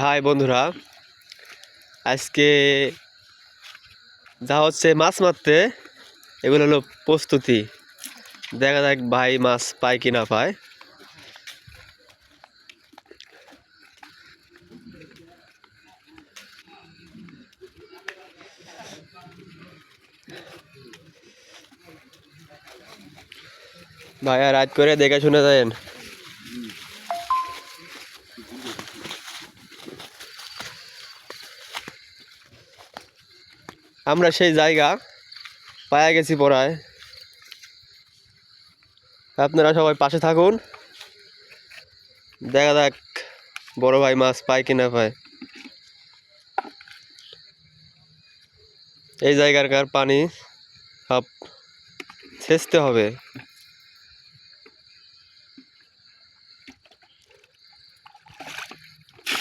High বন্ধুরা, আজকে যা হচ্ছে মাছ মারতে। এগুলো হলো প্রস্তুতি। দেখা যাক ভাই মাছ পায় কি না পায়। ভাইয়া রাত করে দেখে শুনে যায়েন। আমরা সেই জায়গা পায়া গেছি পড়ায়। আপনারা সবাই পাশে থাকুন, দেখা যাক বড় ভাই মাছ পায় কি না পায়। এই জায়গার পানি সব ছেঁচতে হবে।